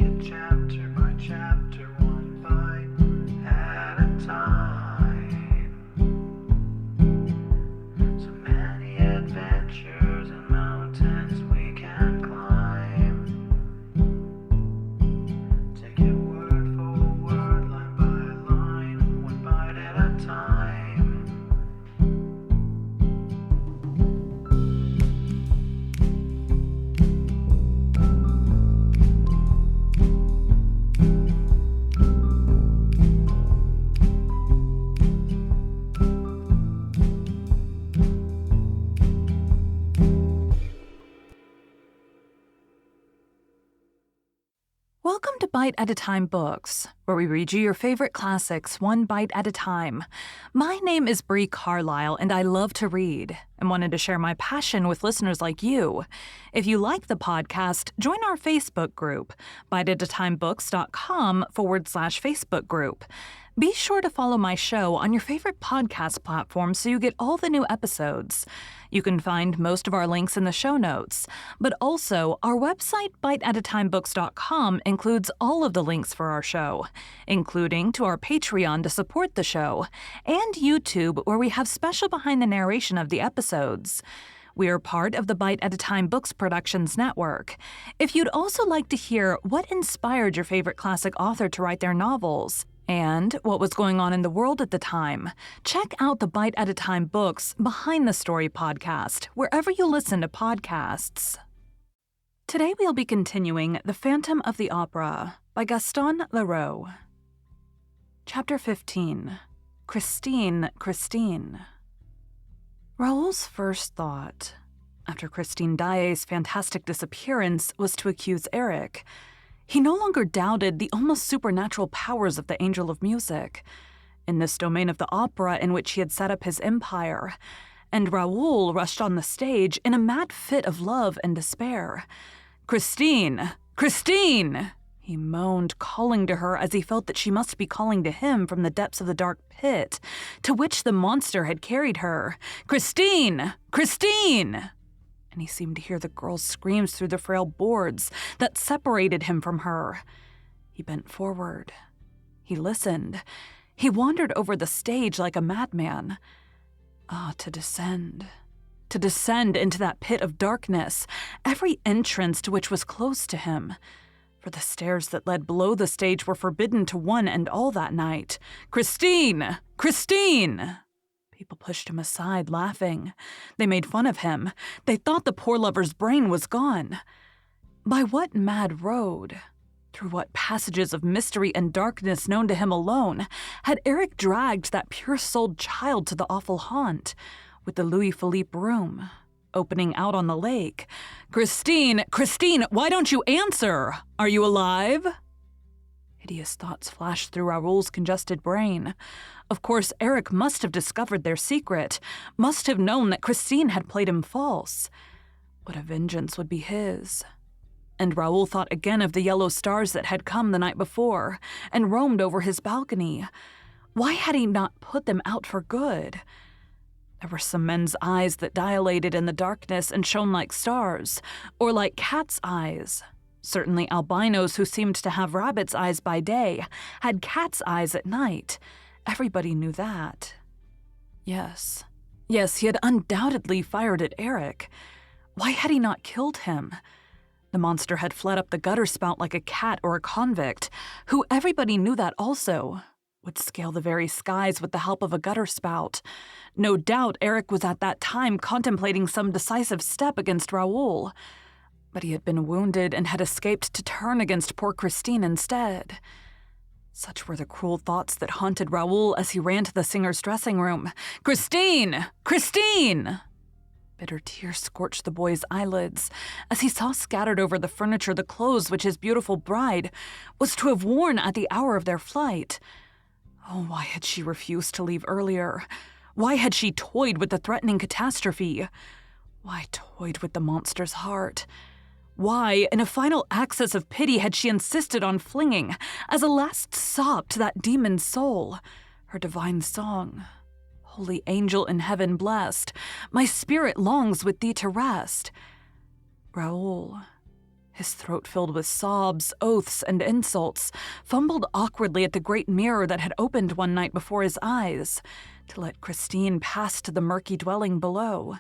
it chapter by chapter, one bite at a time. So many adventures and mountains we can climb. Take it word for word, line by line, one bite at a time. Welcome to Bite at a Time Books, where we read you your favorite classics one bite at a time. My name is Bree Carlisle, and I love to read and wanted to share my passion with listeners like you. If you like the podcast, join our Facebook group, biteatatimebooks.com/Facebook group. Be sure to follow my show on your favorite podcast platform so you get all the new episodes. You can find most of our links in the show notes, but also our website, biteatatimebooks.com, includes all of the links for our show, including to our Patreon to support the show, and YouTube, where we have special behind the narration of the episodes. We are part of the Bite at a Time Books Productions Network. If you'd also like to hear what inspired your favorite classic author to write their novels, and what was going on in the world at the time, check out the Bite at a Time Books Behind the Story podcast, wherever you listen to podcasts. Today we'll be continuing The Phantom of the Opera by Gaston Leroux. Chapter 15. Christine, Christine. Raoul's first thought, after Christine Daae's fantastic disappearance, was to accuse Eric. He no longer doubted the almost supernatural powers of the Angel of Music, in this domain of the opera in which he had set up his empire, and Raoul rushed on the stage in a mad fit of love and despair. "Christine! Christine!" he moaned, calling to her as he felt that she must be calling to him from the depths of the dark pit to which the monster had carried her. "Christine! Christine!" And he seemed to hear the girl's screams through the frail boards that separated him from her. He bent forward. He listened. He wandered over the stage like a madman. To descend into that pit of darkness, every entrance to which was closed to him. For the stairs that led below the stage were forbidden to one and all that night. "Christine! Christine!" People pushed him aside, laughing. They made fun of him. They thought the poor lover's brain was gone. By what mad road, through what passages of mystery and darkness known to him alone, had Eric dragged that pure-souled child to the awful haunt, with the Louis Philippe room, opening out on the lake? "Christine! Christine! Why don't you answer? Are you alive?" Hideous thoughts flashed through Raoul's congested brain. Of course, Eric must have discovered their secret, must have known that Christine had played him false. What a vengeance would be his. And Raoul thought again of the yellow stars that had come the night before and roamed over his balcony. Why had he not put them out for good? There were some men's eyes that dilated in the darkness and shone like stars, or like cats' eyes. Certainly albinos who seemed to have rabbits' eyes by day had cats' eyes at night. Everybody knew that. Yes, he had undoubtedly fired at Eric. Why had he not killed him? The monster had fled up the gutter spout like a cat or a convict, who, everybody knew that also, would scale the very skies with the help of a gutter spout. No doubt Eric was at that time contemplating some decisive step against Raoul. But he had been wounded and had escaped to turn against poor Christine instead. Such were the cruel thoughts that haunted Raoul as he ran to the singer's dressing room. "Christine! Christine!" Bitter tears scorched the boy's eyelids as he saw scattered over the furniture the clothes which his beautiful bride was to have worn at the hour of their flight. Oh, why had she refused to leave earlier? Why had she toyed with the threatening catastrophe? Why toyed with the monster's heart? Why, in a final access of pity, had she insisted on flinging, as a last sop to that demon's soul, her divine song? Holy angel in heaven blessed, my spirit longs with thee to rest. Raoul, His throat filled with sobs, oaths, and insults, fumbled awkwardly at the great mirror that had opened one night before his eyes to let Christine pass to the murky dwelling below.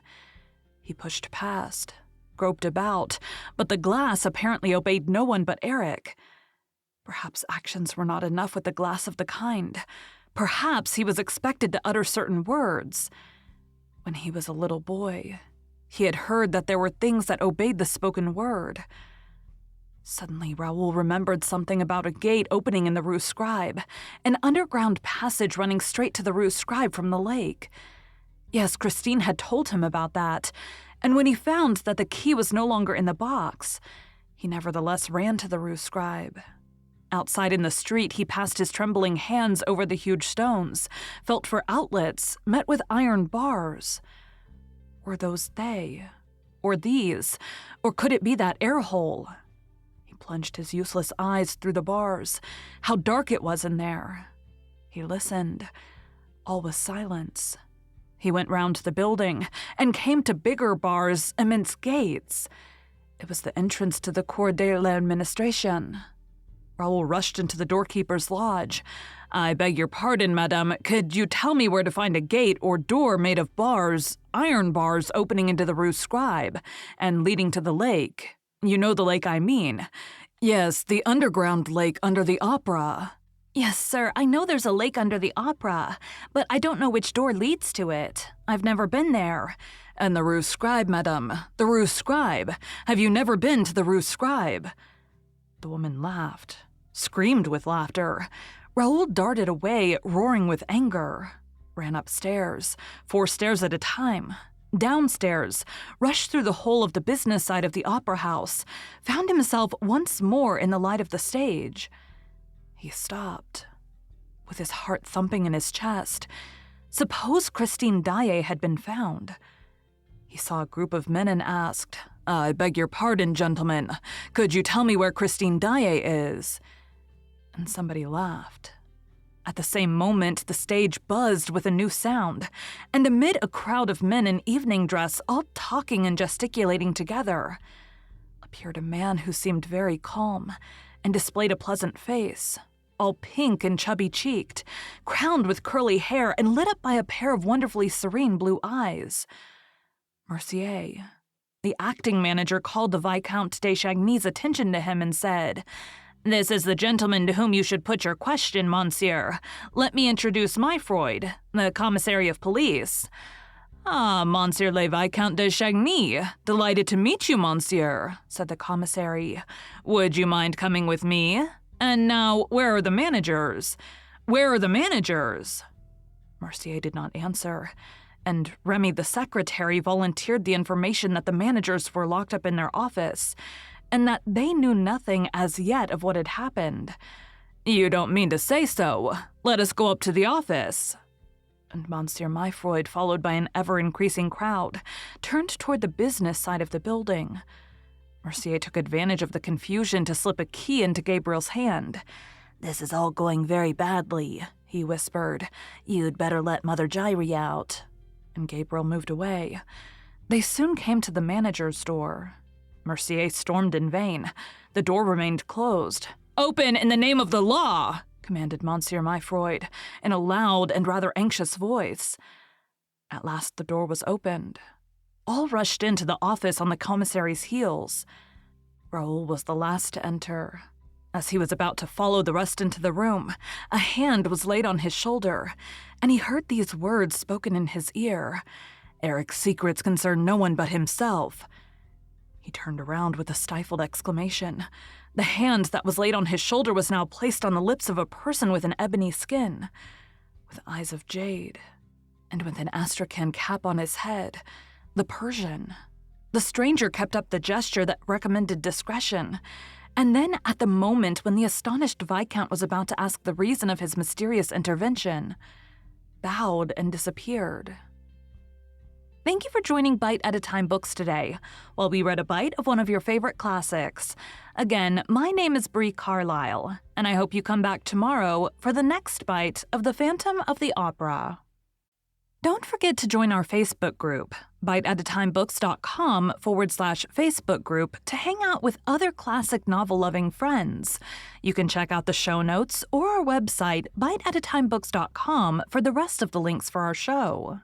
He pushed past, groped about, but the glass apparently obeyed no one but Eric. Perhaps actions were not enough with a glass of the kind. Perhaps he was expected to utter certain words. When he was a little boy, he had heard that there were things that obeyed the spoken word. Suddenly, Raoul remembered something about a gate opening in the Rue Scribe, an underground passage running straight to the Rue Scribe from the lake. Yes, Christine had told him about that, and when he found that the key was no longer in the box, he nevertheless ran to the Rue Scribe. Outside in the street, he passed his trembling hands over the huge stones, felt for outlets, met with iron bars. Were those they? Or these? Or could it be that air hole? He plunged his useless eyes through the bars. How dark it was in there. He listened. All was silence. He went round the building and came to bigger bars, immense gates. It was the entrance to the Cour de l'Administration. Raoul rushed into the doorkeeper's lodge. "I beg your pardon, madame. Could you tell me where to find a gate or door made of bars, iron bars opening into the Rue Scribe and leading to the lake? You know the lake I mean. Yes, the underground lake under the opera." "Yes, sir, I know there's a lake under the opera, but I don't know which door leads to it. I've never been there." "And the Rue Scribe, madame, the Rue Scribe. Have you never been to the Rue Scribe?" The woman laughed, screamed with laughter. Raoul darted away, roaring with anger, ran upstairs, 4 stairs at a time, downstairs, rushed through the whole of the business side of the opera house, found himself once more in the light of the stage. He stopped, with his heart thumping in his chest. Suppose Christine Daae had been found. He saw a group of men and asked, "I beg your pardon, gentlemen. Could you tell me where Christine Daae is?" And somebody laughed. At the same moment, the stage buzzed with a new sound, and amid a crowd of men in evening dress, all talking and gesticulating together, appeared a man who seemed very calm and displayed a pleasant face, all pink and chubby-cheeked, crowned with curly hair and lit up by a pair of wonderfully serene blue eyes. Mercier, the acting manager, called the Viscount de Chagny's attention to him and said, "This is the gentleman to whom you should put your question, monsieur. Let me introduce my Freud, the commissary of police." "Ah, Monsieur le Viscount de Chagny. Delighted to meet you, monsieur," said the commissary. "Would you mind coming with me? And now, where are the managers? Where are the managers?" Mercier did not answer, and Remy the secretary volunteered the information that the managers were locked up in their office, and that they knew nothing as yet of what had happened. "You don't mean to say so. Let us go up to the office." And Monsieur Myfroyd, followed by an ever-increasing crowd, turned toward the business side of the building. Mercier took advantage of the confusion to slip a key into Gabriel's hand. "This is all going very badly," he whispered. "You'd better let Mother Giry out." And Gabriel moved away. They soon came to the manager's door. Mercier stormed in vain. The door remained closed. "Open in the name of the law!" commanded Monsieur Myfroyd, in a loud and rather anxious voice. At last the door was opened. All rushed into the office on the commissary's heels. Raoul was the last to enter. As he was about to follow the rest into the room, a hand was laid on his shoulder, and he heard these words spoken in his ear. "Eric's secrets concern no one but himself." He turned around with a stifled exclamation. The hand that was laid on his shoulder was now placed on the lips of a person with an ebony skin, with eyes of jade, and with an astrakhan cap on his head, the Persian. The stranger kept up the gesture that recommended discretion, and then at the moment when the astonished Viscount was about to ask the reason of his mysterious intervention, bowed and disappeared. Thank you for joining Bite at a Time Books today, while we read a bite of one of your favorite classics. Again, my name is Brie Carlisle, and I hope you come back tomorrow for the next bite of The Phantom of the Opera. Don't forget to join our Facebook group. biteatatimebooks.com/Facebook group to hang out with other classic novel-loving friends. You can check out the show notes or our website, biteatatimebooks.com, for the rest of the links for our show.